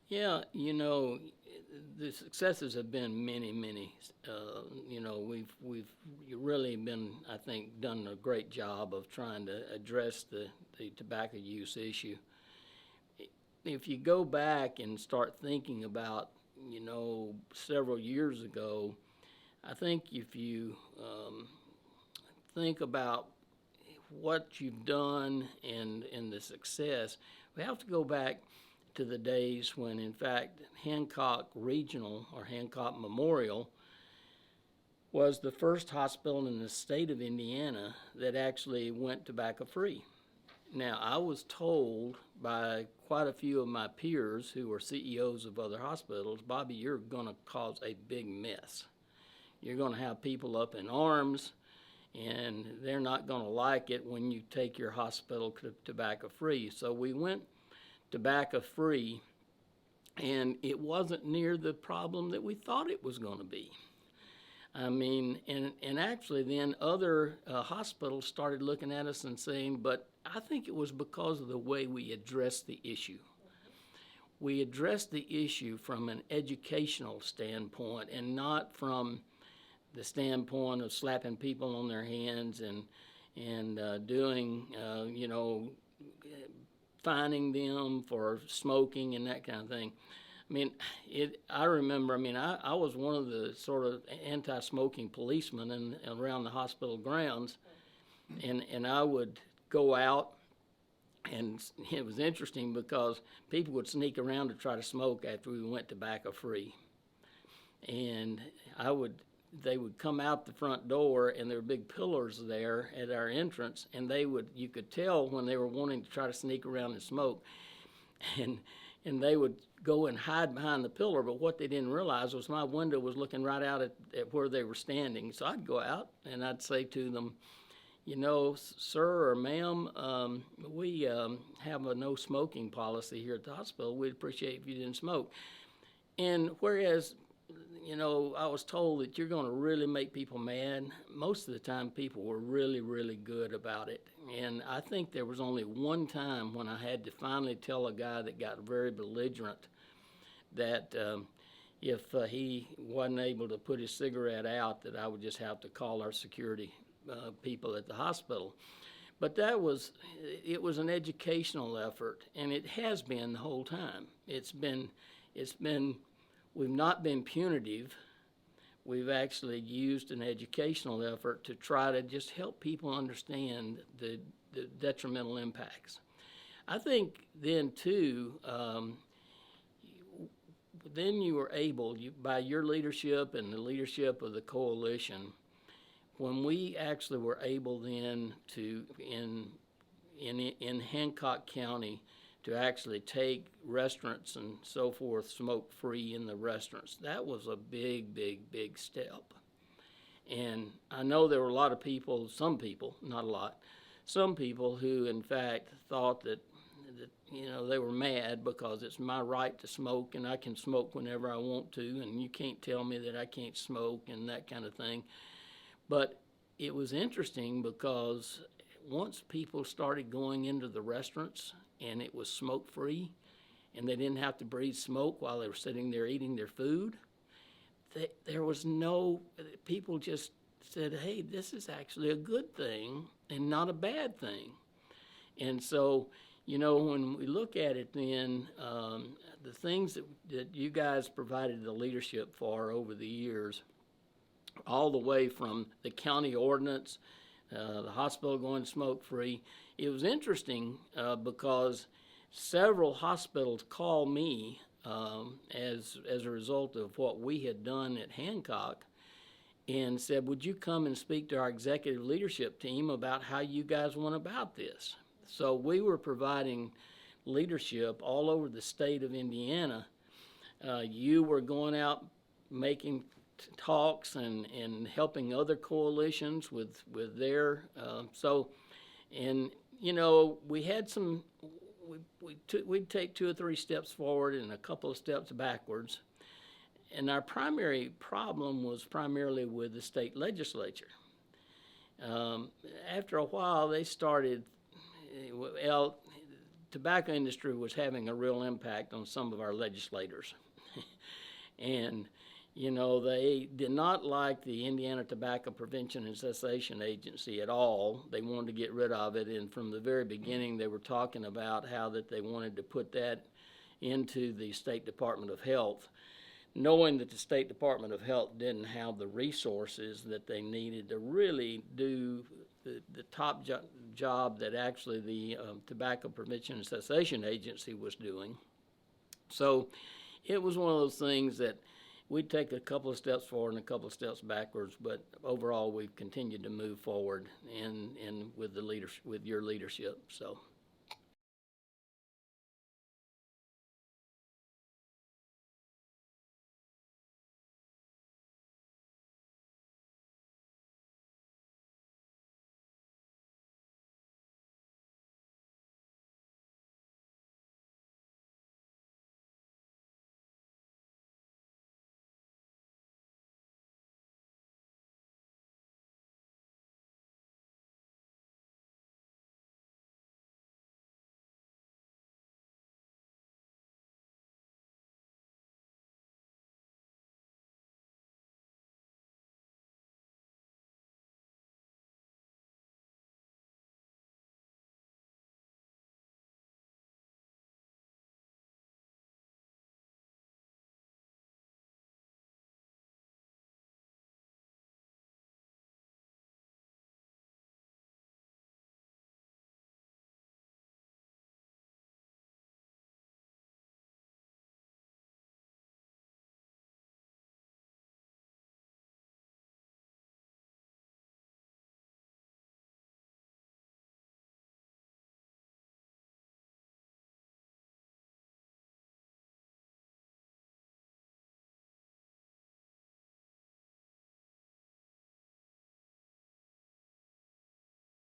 Yeah, the successes have been many, many. We've really been, I think, done a great job of trying to address the tobacco use issue. If you go back and start thinking about, several years ago, I think if you think about what you've done and the success, we have to go back to the days when, in fact, Hancock Regional or Hancock Memorial was the first hospital in the state of Indiana that actually went tobacco free. Now, I was told by quite a few of my peers who were CEOs of other hospitals, Bobby, you're going to cause a big mess. You're going to have people up in arms, and they're not going to like it when you take your hospital tobacco free. So we went tobacco free, and it wasn't near the problem that we thought it was going to be. I mean, and actually then other hospitals started looking at us and saying, but I think it was because of the way we addressed the issue. We addressed the issue from an educational standpoint and not from the standpoint of slapping people on their hands and doing, fining them for smoking and that kind of thing. I mean, I remember. I mean, I was one of the sort of anti-smoking policemen around the hospital grounds, and I would go out, and it was interesting because people would sneak around to try to smoke after we went tobacco free, and they would come out the front door, and there were big pillars there at our entrance, and you could tell when they were wanting to try to sneak around and smoke, and they would go and hide behind the pillar, but what they didn't realize was my window was looking right out at where they were standing. So I'd go out and I'd say to them, sir or ma'am, we have a no smoking policy here at the hospital. We'd appreciate if you didn't smoke. And whereas, I was told that you're going to really make people mad, most of the time people were really, really good about it. And I think there was only one time when I had to finally tell a guy that got very belligerent that if he wasn't able to put his cigarette out, that I would just have to call our security people at the hospital. But it was an educational effort, and it has been the whole time. We've not been punitive. We've actually used an educational effort to try to just help people understand the detrimental impacts. I think then, too, then you were able, by your leadership and the leadership of the coalition, when we actually were able then to, in Hancock County, to actually take restaurants and so forth smoke-free in the restaurants. That was a big, big, big step. And I know there were a lot of people, some people, not a lot, some people who, in fact, thought that they were mad because it's my right to smoke and I can smoke whenever I want to, and you can't tell me that I can't smoke and that kind of thing. But it was interesting because once people started going into the restaurants and it was smoke-free, and they didn't have to breathe smoke while they were sitting there eating their food, there was people just said, hey, this is actually a good thing and not a bad thing. And so, when we look at it then, the things that you guys provided the leadership for over the years, all the way from the county ordinance, the hospital going smoke-free. It was interesting because several hospitals called me as a result of what we had done at Hancock and said, would you come and speak to our executive leadership team about how you guys went about this? So we were providing leadership all over the state of Indiana. You were going out making talks and helping other coalitions with their we had some we'd take 2 or 3 steps forward and a couple of steps backwards, and our primary problem was primarily with the state legislature. After a while they started tobacco industry was having a real impact on some of our legislators. And, you know, they did not like the Indiana Tobacco Prevention and Cessation Agency at all. They wanted to get rid of it, and from the very beginning they were talking about how that they wanted to put that into the State Department of Health, knowing that the State Department of Health didn't have the resources that they needed to really do the top job that actually the Tobacco Prevention and Cessation Agency was doing. So it was one of those things that we'd take a couple of steps forward and a couple of steps backwards, but overall we've continued to move forward and with the with your leadership. So.